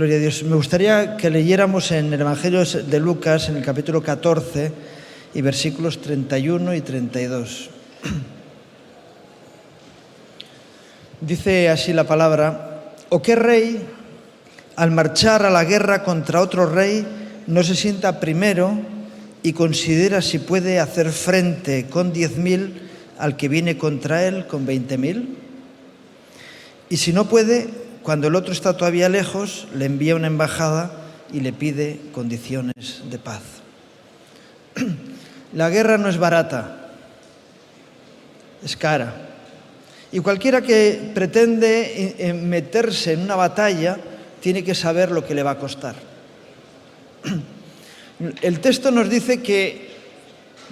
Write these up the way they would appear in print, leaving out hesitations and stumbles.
Gloria a Dios. Me gustaría que leyéramos en el Evangelio de Lucas, en el capítulo 14, y versículos 31 y 32. Dice así la palabra: ¿O qué rey, al marchar a la guerra contra otro rey, no se sienta primero y considera si puede hacer frente con 10.000 al que viene contra él con 20.000? Y si no puede, cuando el otro está todavía lejos, le envía una embajada y le pide condiciones de paz. La guerra no es barata, es cara. Y cualquiera que pretende meterse en una batalla tiene que saber lo que le va a costar. El texto nos dice que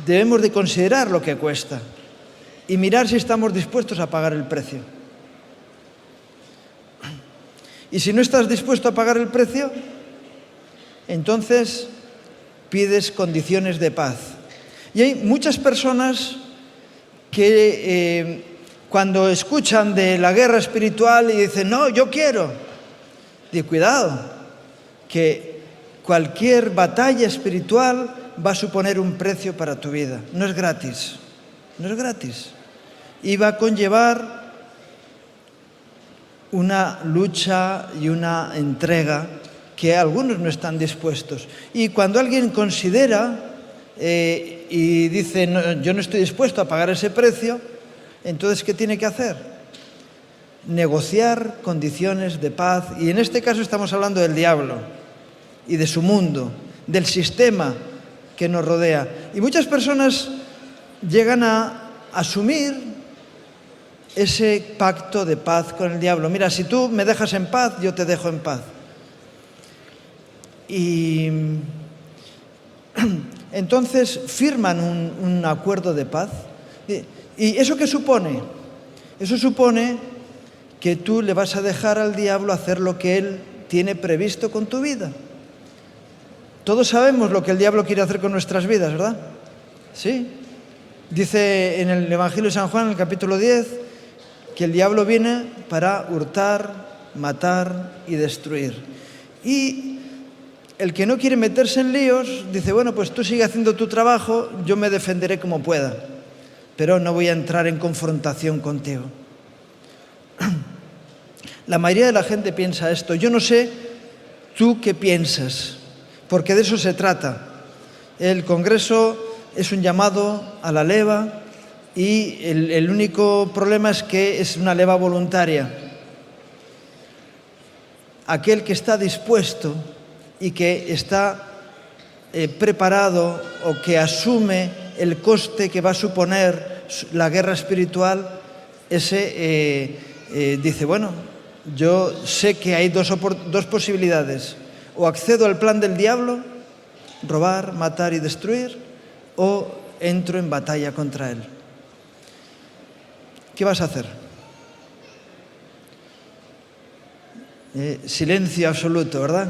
debemos de considerar lo que cuesta y mirar si estamos dispuestos a pagar el precio. Y si no estás dispuesto a pagar el precio, entonces pides condiciones de paz. Y hay muchas personas que cuando escuchan de la guerra espiritual y dicen, no, yo quiero. Di cuidado, que cualquier batalla espiritual va a suponer un precio para tu vida. No es gratis, no es gratis. Y va a conllevar una lucha y una entrega que algunos no están dispuestos. Y cuando alguien considera y dice, no, yo no estoy dispuesto a pagar ese precio, entonces, ¿qué tiene que hacer? Negociar condiciones de paz. Y en este caso estamos hablando del diablo y de su mundo, del sistema que nos rodea. Y muchas personas llegan a asumir ese pacto de paz con el diablo. Mira, si tú me dejas en paz, yo te dejo en paz. Y entonces firman un acuerdo de paz. ¿Y eso qué supone? Eso supone que tú le vas a dejar al diablo hacer lo que él tiene previsto con tu vida. Todos sabemos lo que el diablo quiere hacer con nuestras vidas, ¿verdad? Sí. Dice en el Evangelio de San Juan, en el capítulo 10, que el diablo viene para hurtar, matar y destruir. Y el que no quiere meterse en líos dice, bueno, pues tú sigue haciendo tu trabajo, yo me defenderé como pueda, pero no voy a entrar en confrontación contigo. La mayoría de la gente piensa esto. Yo no sé tú qué piensas, porque de eso se trata. El Congreso es un llamado a la leva y el único problema es que es una leva voluntaria. Aquel que está dispuesto y que está preparado o que asume el coste que va a suponer la guerra espiritual, ese dice, bueno, yo sé que hay dos posibilidades. O accedo al plan del diablo, robar, matar y destruir, o entro en batalla contra él. ¿Qué vas a hacer? Silencio absoluto, ¿verdad?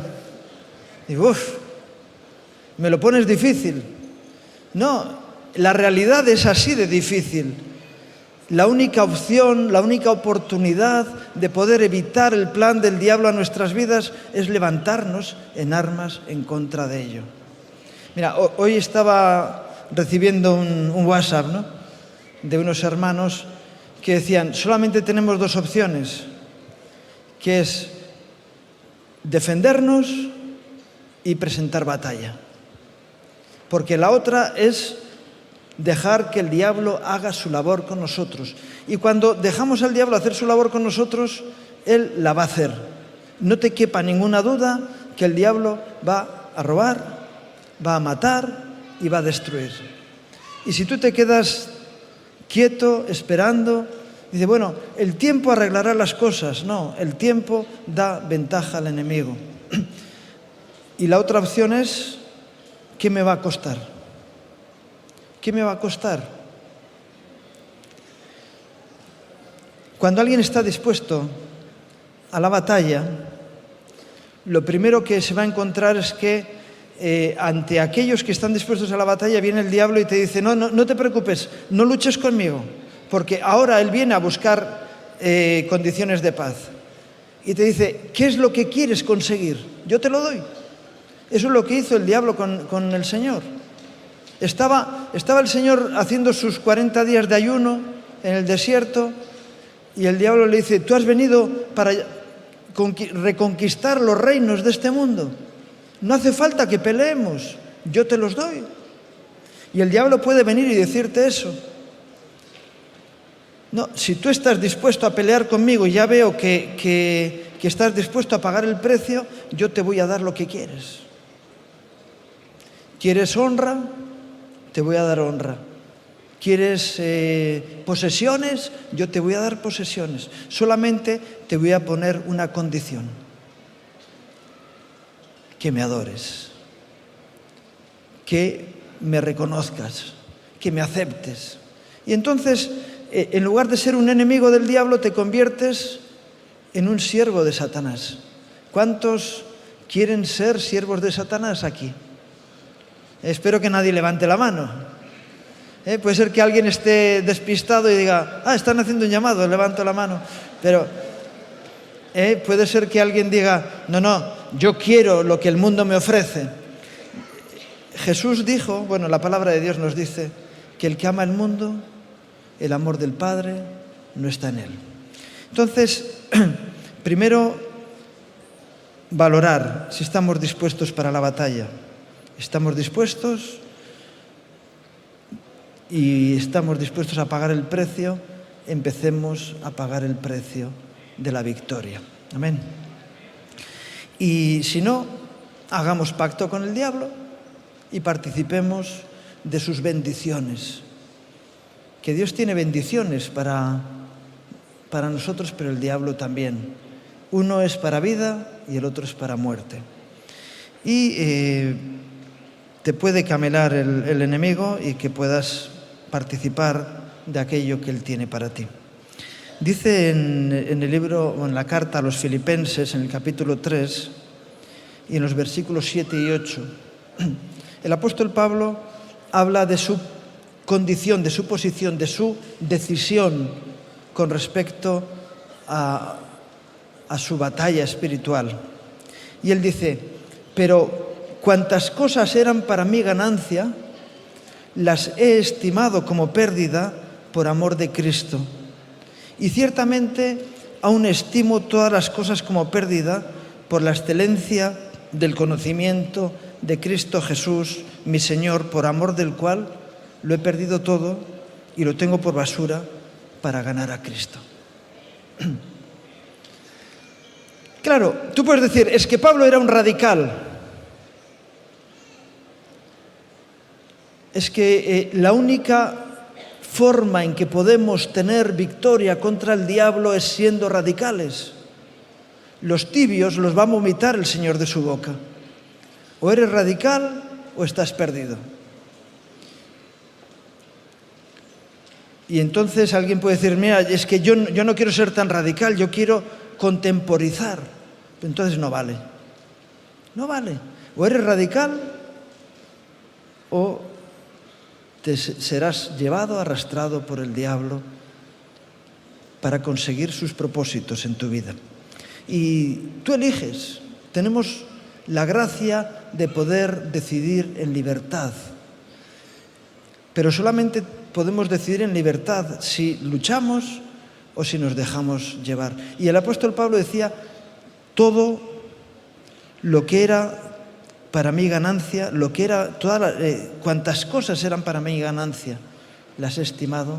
Digo, me lo pones difícil. No, la realidad es así de difícil. La única opción, la única oportunidad de poder evitar el plan del diablo a nuestras vidas es levantarnos en armas en contra de ello. Mira, hoy estaba recibiendo un WhatsApp, ¿no?, de unos hermanos que decían, solamente tenemos dos opciones, que es defendernos y presentar batalla. Porque la otra es dejar que el diablo haga su labor con nosotros. Y cuando dejamos al diablo hacer su labor con nosotros, él la va a hacer. No te quepa ninguna duda que el diablo va a robar, va a matar y va a destruir. Y si tú te quedas quieto, esperando, dice, bueno, el tiempo arreglará las cosas. No, el tiempo da ventaja al enemigo. Y la otra opción es, ¿qué me va a costar? ¿Qué me va a costar? Cuando alguien está dispuesto a la batalla, lo primero que se va a encontrar es que ante aquellos que están dispuestos a la batalla viene el diablo y te dice, no te preocupes, no luches conmigo, porque ahora él viene a buscar condiciones de paz. y te dice, ¿qué es lo que quieres conseguir? Yo te lo doy. Eso es lo que hizo el diablo con el Señor. Estaba el Señor haciendo sus 40 días de ayuno en el desierto y el diablo le dice, tú has venido para reconquistar los reinos de este mundo. No hace falta que peleemos, yo te los doy. Y el diablo puede venir y decirte eso. No, si tú estás dispuesto a pelear conmigo y ya veo que estás dispuesto a pagar el precio, yo te voy a dar lo que quieres. ¿Quieres honra? Te voy a dar honra. ¿Quieres posesiones? Yo te voy a dar posesiones. Solamente te voy a poner una condición. Que me adores. Que me reconozcas. Que me aceptes. Y entonces, en lugar de ser un enemigo del diablo, te conviertes en un siervo de Satanás. ¿Cuántos quieren ser siervos de Satanás aquí? Espero que nadie levante la mano. Puede ser que alguien esté despistado y diga, están haciendo un llamado, levanto la mano. Pero puede ser que alguien diga, no, yo quiero lo que el mundo me ofrece. Jesús dijo, la palabra de Dios nos dice que el que ama el mundo, el amor del Padre no está en él. Entonces, primero, valorar si estamos dispuestos para la batalla. ¿Estamos dispuestos? Y estamos dispuestos a pagar el precio. Empecemos a pagar el precio de la victoria. Amén. Y si no, hagamos pacto con el diablo y participemos de sus bendiciones. Que Dios tiene bendiciones para nosotros, pero el diablo también. Uno es para vida y el otro es para muerte. Y te puede camelar el enemigo y que puedas participar de aquello que él tiene para ti. Dice en el libro, o en la carta a los Filipenses, en el capítulo 3, y en los versículos 7 y 8, el apóstol Pablo habla de su condición, de su posición, de su decisión con respecto a su batalla espiritual. Y él dice, pero cuantas cosas eran para mí ganancia, las he estimado como pérdida por amor de Cristo. Y ciertamente aún estimo todas las cosas como pérdida por la excelencia del conocimiento de Cristo Jesús, mi Señor, por amor del cual lo he perdido todo y lo tengo por basura para ganar a Cristo. Claro, tú puedes decir, es que Pablo era un radical. Es que la única forma en que podemos tener victoria contra el diablo es siendo radicales. Los tibios los va a vomitar el Señor de su boca. O eres radical o estás perdido. Y entonces alguien puede decir, mira, es que yo no quiero ser tan radical, yo quiero contemporizar. Entonces no vale. No vale. O eres radical o te serás llevado, arrastrado por el diablo para conseguir sus propósitos en tu vida. Y tú eliges. Tenemos la gracia de poder decidir en libertad. Pero solamente podemos decidir en libertad si luchamos o si nos dejamos llevar. Y el apóstol Pablo decía, todo lo que era para mí ganancia, cuantas cosas eran para mí ganancia, las he estimado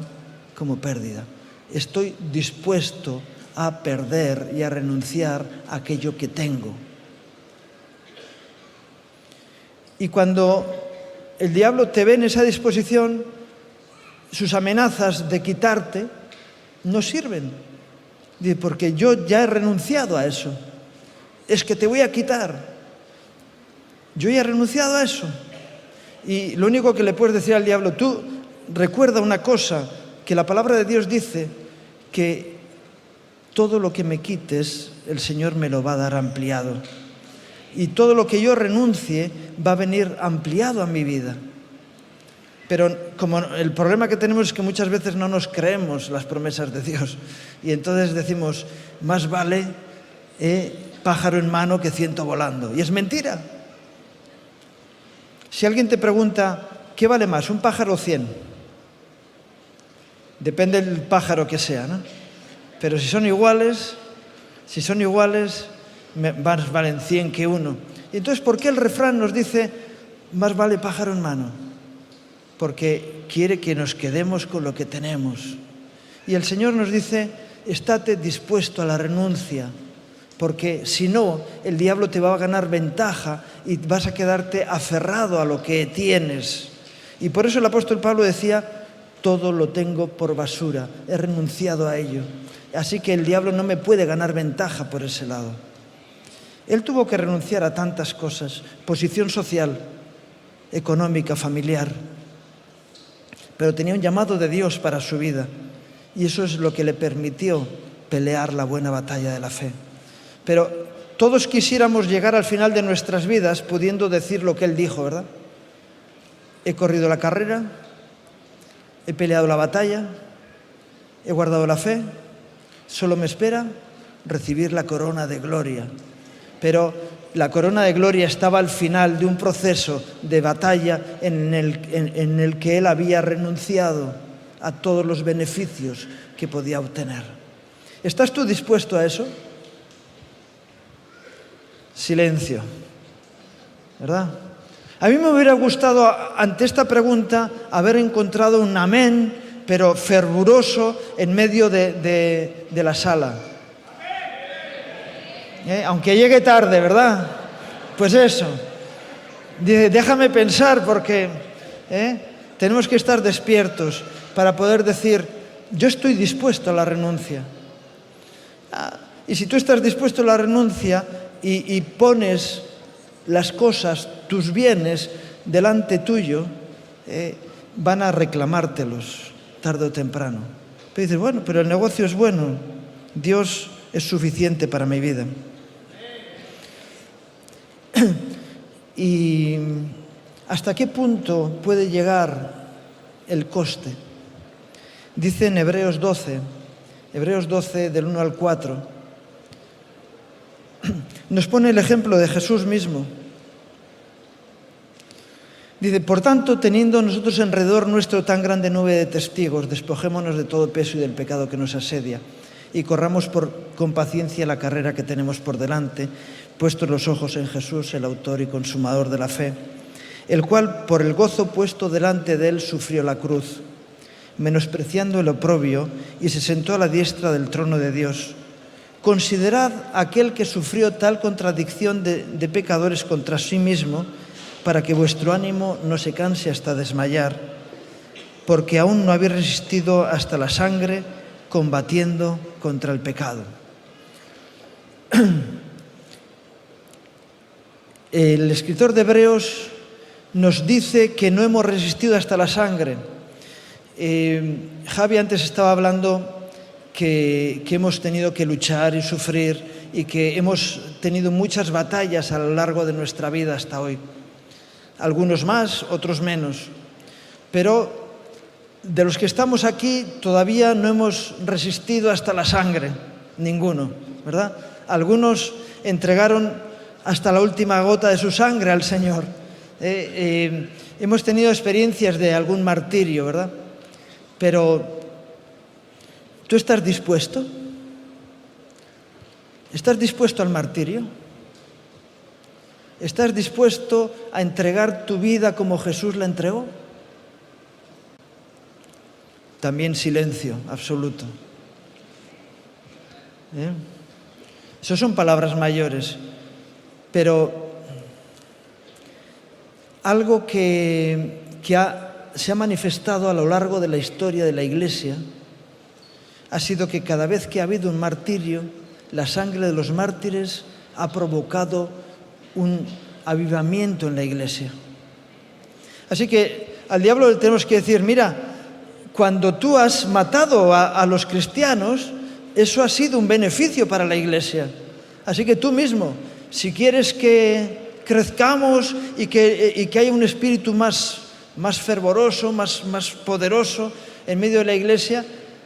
como pérdida. Estoy dispuesto a perder y a renunciar a aquello que tengo. Y cuando el diablo te ve en esa disposición, sus amenazas de quitarte no sirven. Dice, porque yo ya he renunciado a eso. Es que te voy a quitar. Yo ya he renunciado a eso. Y lo único que le puedes decir al diablo, tú recuerda una cosa, que la palabra de Dios dice que todo lo que me quites, el Señor me lo va a dar ampliado. Y todo lo que yo renuncie va a venir ampliado a mi vida. Pero como el problema que tenemos es que muchas veces no nos creemos las promesas de Dios. Y entonces decimos, más vale pájaro en mano que ciento volando. Y es mentira. Si alguien te pregunta, ¿qué vale más, un pájaro o 100? Depende del pájaro que sea, ¿no? Pero si son iguales, más valen 100 que uno. Y entonces, ¿por qué el refrán nos dice, más vale pájaro en mano? Porque quiere que nos quedemos con lo que tenemos. Y el Señor nos dice, estate dispuesto a la renuncia, porque si no, el diablo te va a ganar ventaja y vas a quedarte aferrado a lo que tienes. Y por eso el apóstol Pablo decía, todo lo tengo por basura, he renunciado a ello. Así que el diablo no me puede ganar ventaja por ese lado. Él tuvo que renunciar a tantas cosas, posición social, económica, familiar, pero tenía un llamado de Dios para su vida y eso es lo que le permitió pelear la buena batalla de la fe. Pero todos quisiéramos llegar al final de nuestras vidas pudiendo decir lo que él dijo, ¿verdad? He corrido la carrera, he peleado la batalla, he guardado la fe, solo me espera recibir la corona de gloria. Pero la corona de gloria estaba al final de un proceso de batalla en el que él había renunciado a todos los beneficios que podía obtener. ¿Estás tú dispuesto a eso? Silencio, ¿verdad? A mí me hubiera gustado, ante esta pregunta, haber encontrado un amén, pero fervoroso en medio de la sala. Aunque llegue tarde, ¿verdad? Pues eso. Dice, déjame pensar porque tenemos que estar despiertos para poder decir, yo estoy dispuesto a la renuncia. Y si tú estás dispuesto a la renuncia y pones las cosas, tus bienes, delante tuyo, van a reclamártelos tarde o temprano. Pero dices, bueno, pero el negocio es bueno, Dios es suficiente para mi vida. ¿Y hasta qué punto puede llegar el coste? Dice en Hebreos 12 del 1 al 4, nos pone el ejemplo de Jesús mismo. Dice, por tanto, teniendo nosotros alrededor nuestro tan grande nube de testigos, despojémonos de todo peso y del pecado que nos asedia y corramos con paciencia la carrera que tenemos por delante, puestos los ojos en Jesús, el autor y consumador de la fe, el cual, por el gozo puesto delante de él, sufrió la cruz, menospreciando el oprobio, y se sentó a la diestra del trono de Dios. Considerad aquel que sufrió tal contradicción de pecadores contra sí mismo, para que vuestro ánimo no se canse hasta desmayar, porque aún no habéis resistido hasta la sangre, combatiendo contra el pecado. El escritor de Hebreos nos dice que no hemos resistido hasta la sangre. Javi antes estaba hablando que hemos tenido que luchar y sufrir y que hemos tenido muchas batallas a lo largo de nuestra vida hasta hoy. Algunos más, otros menos. Pero de los que estamos aquí todavía no hemos resistido hasta la sangre, ninguno, ¿verdad? Algunos entregaron hasta la última gota de su sangre al Señor. Hemos tenido experiencias de algún martirio, ¿verdad? Pero, ¿tú estás dispuesto? ¿Estás dispuesto al martirio? ¿Estás dispuesto a entregar tu vida como Jesús la entregó? También silencio absoluto. Esas son palabras mayores, pero algo que se ha manifestado a lo largo de la historia de la Iglesia ha sido que cada vez que ha habido un martirio, la sangre de los mártires ha provocado un avivamiento en la Iglesia. Así que al diablo le tenemos que decir, mira, cuando tú has matado a los cristianos, eso ha sido un beneficio para la Iglesia. Así que tú mismo, si quieres que crezcamos y que haya un espíritu más fervoroso, más poderoso en medio de la Iglesia,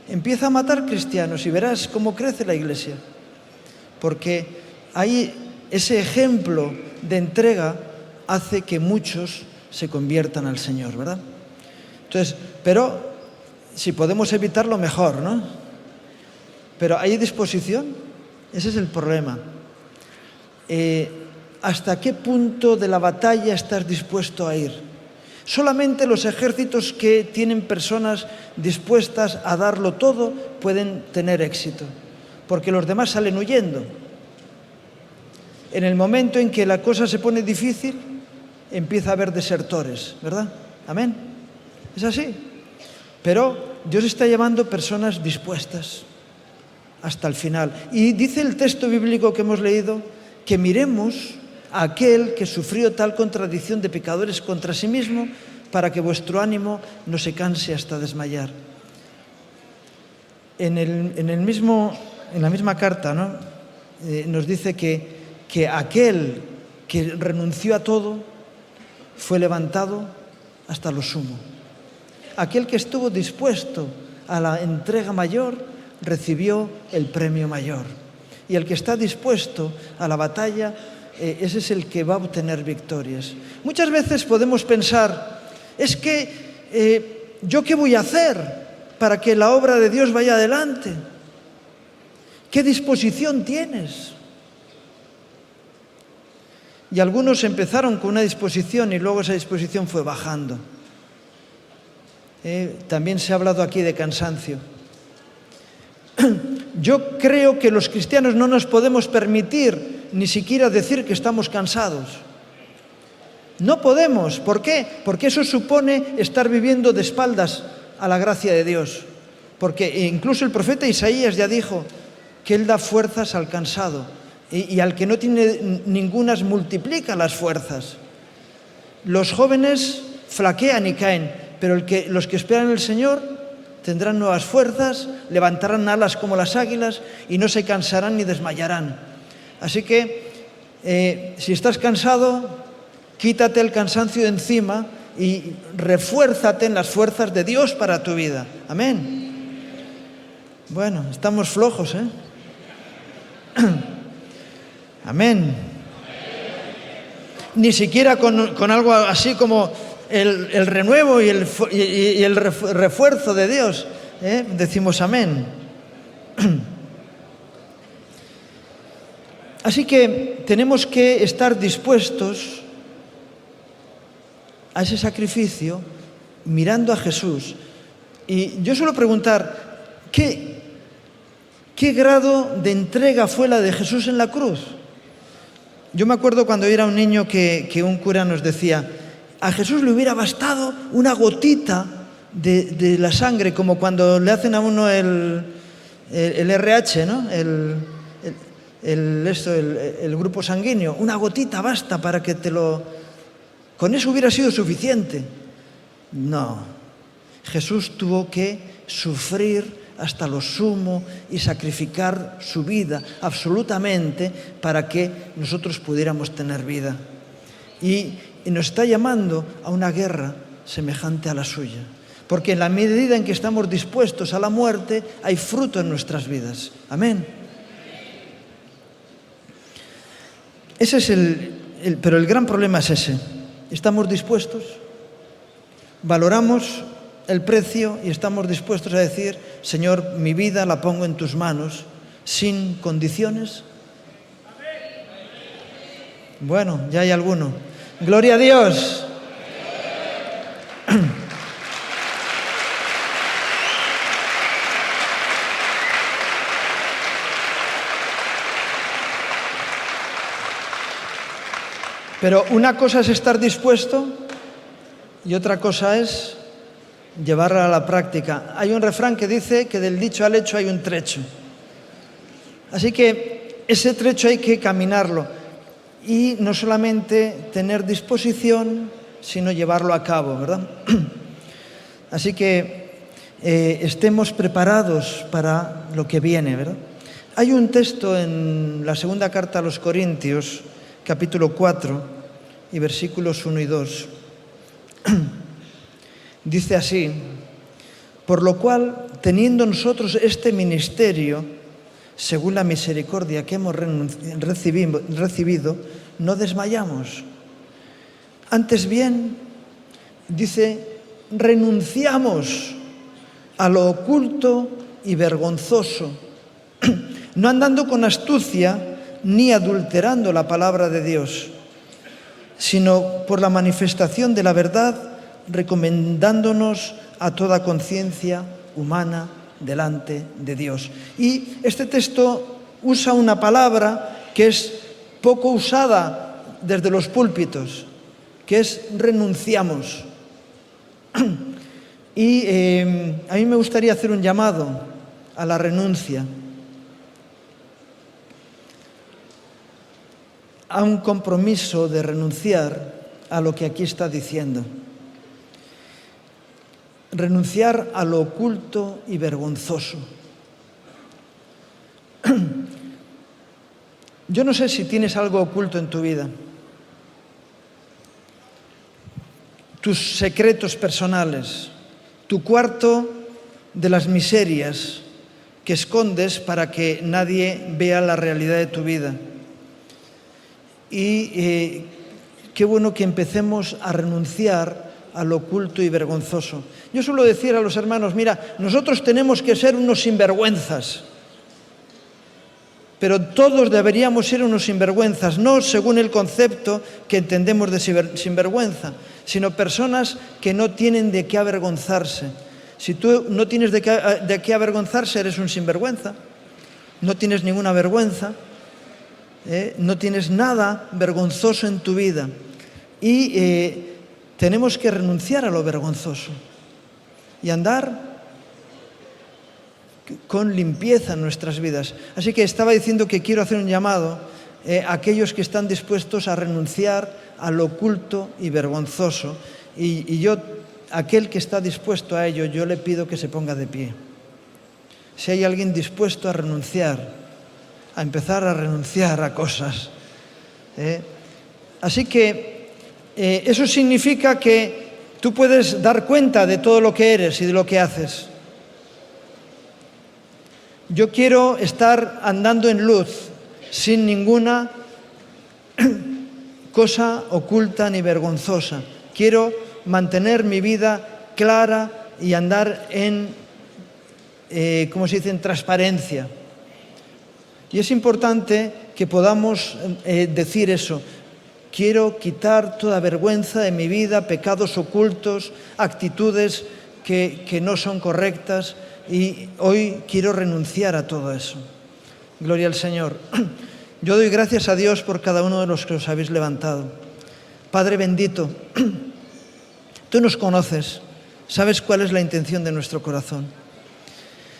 empieza a matar cristianos y verás cómo crece la Iglesia. Porque ahí ese ejemplo de entrega hace que muchos se conviertan al Señor, ¿verdad? Entonces, pero si podemos evitarlo, mejor, ¿no? Pero ¿hay disposición? Ese es el problema. ¿Hasta qué punto de la batalla estás dispuesto a ir? Solamente los ejércitos que tienen personas dispuestas a darlo todo pueden tener éxito, porque los demás salen huyendo. En el momento en que la cosa se pone difícil, empieza a haber desertores, ¿verdad? Amén. Es así. Pero Dios está llamando personas dispuestas hasta el final. Y dice el texto bíblico que hemos leído que miremos a aquel que sufrió tal contradicción de pecadores contra sí mismo, para que vuestro ánimo no se canse hasta desmayar. En la misma carta, ¿no? Nos dice que aquel que renunció a todo fue levantado hasta lo sumo. Aquel que estuvo dispuesto a la entrega mayor recibió el premio mayor. Y el que está dispuesto a la batalla, ese es el que va a obtener victorias. Muchas veces podemos pensar, es que ¿yo qué voy a hacer para que la obra de Dios vaya adelante? ¿Qué disposición tienes? Y algunos empezaron con una disposición y luego esa disposición fue bajando. También se ha hablado aquí de cansancio. Yo creo que los cristianos no nos podemos permitir ni siquiera decir que estamos cansados. No podemos. ¿Por qué? Porque eso supone estar viviendo de espaldas a la gracia de Dios. Porque incluso el profeta Isaías ya dijo que Él da fuerzas al cansado y al que no tiene ningunas multiplica las fuerzas. Los jóvenes flaquean y caen, pero los que esperan en el Señor tendrán nuevas fuerzas, levantarán alas como las águilas y no se cansarán ni desmayarán. Así que si estás cansado, quítate el cansancio de encima y refuérzate en las fuerzas de Dios para tu vida. Amén. Bueno, estamos flojos, ¿eh? Amén. Ni siquiera con algo así como el renuevo y el refuerzo de Dios, decimos amén. Así que tenemos que estar dispuestos a ese sacrificio mirando a Jesús. Y yo suelo preguntar, ¿qué grado de entrega fue la de Jesús en la cruz? Yo me acuerdo cuando yo era un niño que un cura nos decía, a Jesús le hubiera bastado una gotita de la sangre, como cuando le hacen a uno el RH, ¿no? El grupo sanguíneo. Una gotita basta para que con eso hubiera sido suficiente. No. Jesús tuvo que sufrir hasta lo sumo y sacrificar su vida absolutamente para que nosotros pudiéramos tener vida. Y nos está llamando a una guerra semejante a la suya. Porque en la medida en que estamos dispuestos a la muerte, hay fruto en nuestras vidas. Amén. Ese es pero el gran problema es ese. ¿Estamos dispuestos? ¿Valoramos el precio y estamos dispuestos a decir, Señor, mi vida la pongo en tus manos, sin condiciones? Bueno, ya hay alguno. ¡Gloria a Dios! Pero una cosa es estar dispuesto y otra cosa es llevarla a la práctica. Hay un refrán que dice que del dicho al hecho hay un trecho. Así que ese trecho hay que caminarlo. Y no solamente tener disposición, sino llevarlo a cabo, ¿verdad? Así que estemos preparados para lo que viene, ¿verdad? Hay un texto en la segunda carta a los Corintios, capítulo 4, y versículos 1 y 2. Dice así, por lo cual, teniendo nosotros este ministerio, según la misericordia que hemos recibido, no desmayamos. Antes bien, dice, renunciamos a lo oculto y vergonzoso, no andando con astucia ni adulterando la palabra de Dios, sino por la manifestación de la verdad, recomendándonos a toda conciencia humana delante de Dios. Y este texto usa una palabra que es poco usada desde los púlpitos, que es renunciamos. Y a mí me gustaría hacer un llamado a la renuncia, a un compromiso de renunciar a lo que aquí está diciendo. Renunciar a lo oculto y vergonzoso. Yo no sé si tienes algo oculto en tu vida. Tus secretos personales, tu cuarto de las miserias que escondes para que nadie vea la realidad de tu vida. Y qué bueno que empecemos a renunciar a lo oculto y vergonzoso. Yo suelo decir a los hermanos, mira, nosotros tenemos que ser unos sinvergüenzas, pero todos deberíamos ser unos sinvergüenzas, no según el concepto que entendemos de sinvergüenza, sino personas que no tienen de qué avergonzarse. Si tú no tienes de qué avergonzarse, eres un sinvergüenza, no tienes ninguna vergüenza, no tienes nada vergonzoso en tu vida. Y tenemos que renunciar a lo vergonzoso y andar con limpieza en nuestras vidas. Así que estaba diciendo que quiero hacer un llamado a aquellos que están dispuestos a renunciar a lo oculto y vergonzoso. Y yo, aquel que está dispuesto a ello, yo le pido que se ponga de pie. Si hay alguien dispuesto a renunciar, a empezar a renunciar a cosas. Así que eso significa que tú puedes dar cuenta de todo lo que eres y de lo que haces. Yo quiero estar andando en luz, sin ninguna cosa oculta ni vergonzosa. Quiero mantener mi vida clara y andar en, ¿cómo se dice?, en transparencia. Y es importante que podamos decir eso. Quiero quitar toda vergüenza de mi vida, pecados ocultos, actitudes que no son correctas, y hoy quiero renunciar a todo eso. Gloria al Señor. Yo doy gracias a Dios por cada uno de los que os habéis levantado. Padre bendito, tú nos conoces, sabes cuál es la intención de nuestro corazón.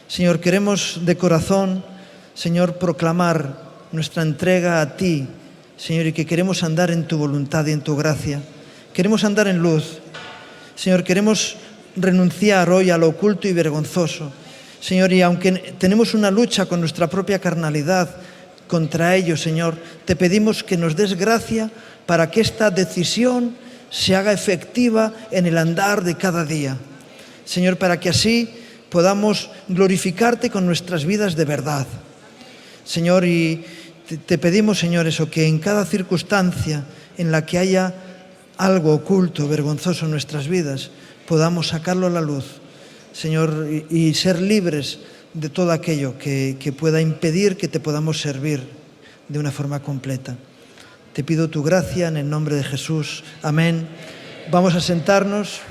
Señor, queremos de corazón, Señor, proclamar nuestra entrega a ti, Señor, y que queremos andar en tu voluntad y en tu gracia. Queremos andar en luz. Señor, queremos renunciar hoy a lo oculto y vergonzoso. Señor, y aunque tenemos una lucha con nuestra propia carnalidad contra ello, Señor, te pedimos que nos des gracia para que esta decisión se haga efectiva en el andar de cada día. Señor, para que así podamos glorificarte con nuestras vidas de verdad. Señor, y te pedimos, Señor, eso, que en cada circunstancia en la que haya algo oculto, vergonzoso en nuestras vidas, podamos sacarlo a la luz, Señor, y ser libres de todo aquello que pueda impedir que te podamos servir de una forma completa. Te pido tu gracia en el nombre de Jesús. Amén. Vamos a sentarnos.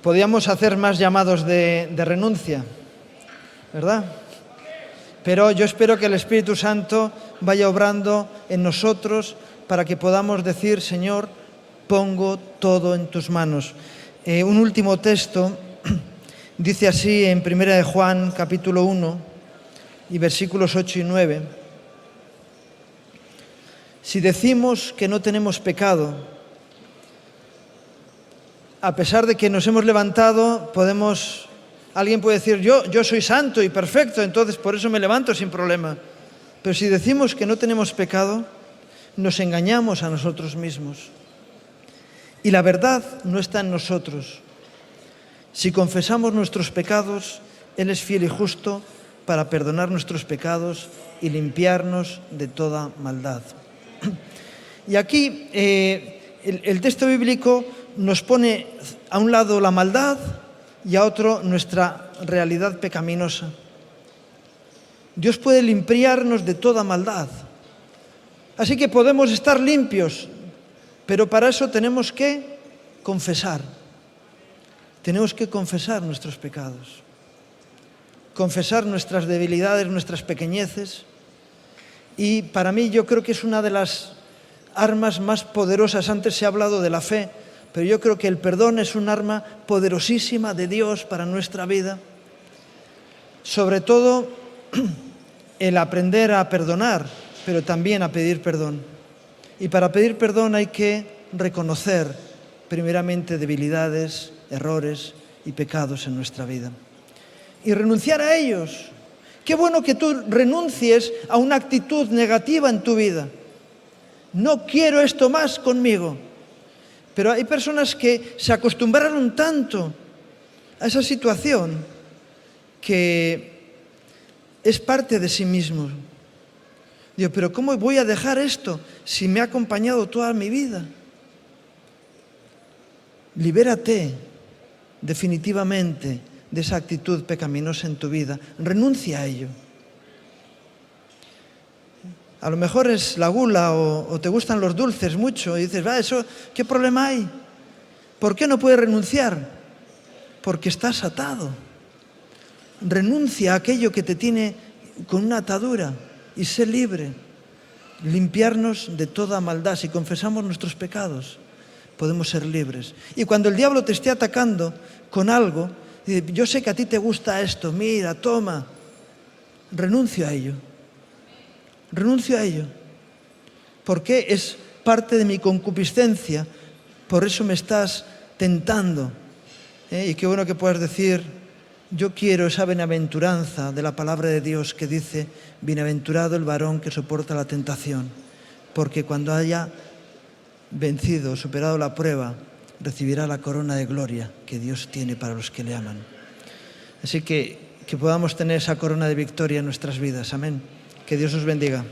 Podríamos hacer más llamados de renuncia, ¿verdad? Pero yo espero que el Espíritu Santo vaya obrando en nosotros para que podamos decir, Señor, pongo todo en tus manos. Un último texto dice así en 1 de Juan, capítulo 1, y versículos 8 y 9. Si decimos que no tenemos pecado, a pesar de que nos hemos levantado, alguien puede decir, yo soy santo y perfecto, entonces por eso me levanto sin problema. Pero si decimos que no tenemos pecado, nos engañamos a nosotros mismos. Y la verdad no está en nosotros. Si confesamos nuestros pecados, Él es fiel y justo para perdonar nuestros pecados y limpiarnos de toda maldad. Y aquí el texto bíblico nos pone a un lado la maldad y a otro nuestra realidad pecaminosa. Dios puede limpiarnos de toda maldad. Así que podemos estar limpios, pero para eso tenemos que confesar. Tenemos que confesar nuestros pecados, confesar nuestras debilidades, nuestras pequeñeces. Y para mí yo creo que es una de las armas más poderosas. Antes se ha hablado de la fe, pero yo creo que el perdón es un arma poderosísima de Dios para nuestra vida. Sobre todo el aprender a perdonar, pero también a pedir perdón. Y para pedir perdón hay que reconocer primeramente debilidades, errores y pecados en nuestra vida. Y renunciar a ellos. Qué bueno que tú renuncies a una actitud negativa en tu vida. No quiero esto más conmigo. Pero hay personas que se acostumbraron tanto a esa situación que es parte de sí mismos. Digo, pero ¿cómo voy a dejar esto si me ha acompañado toda mi vida? Libérate definitivamente de esa actitud pecaminosa en tu vida. Renuncia a ello. A lo mejor es la gula o te gustan los dulces mucho y dices, eso, ¿qué problema hay? ¿Por qué no puedes renunciar? Porque estás atado. Renuncia a aquello que te tiene con una atadura y sé libre. Limpiarnos de toda maldad. Si confesamos nuestros pecados, podemos ser libres. Y cuando el diablo te esté atacando con algo, yo sé que a ti te gusta esto, mira, toma, renuncio a ello. Renuncio a ello. Porque es parte de mi concupiscencia, por eso me estás tentando. Y qué bueno que puedas decir, yo quiero esa bienaventuranza de la palabra de Dios que dice, bienaventurado el varón que soporta la tentación, porque cuando haya vencido, superado la prueba, recibirá la corona de gloria que Dios tiene para los que le aman. Así que podamos tener esa corona de victoria en nuestras vidas. Amén. Que Dios os bendiga.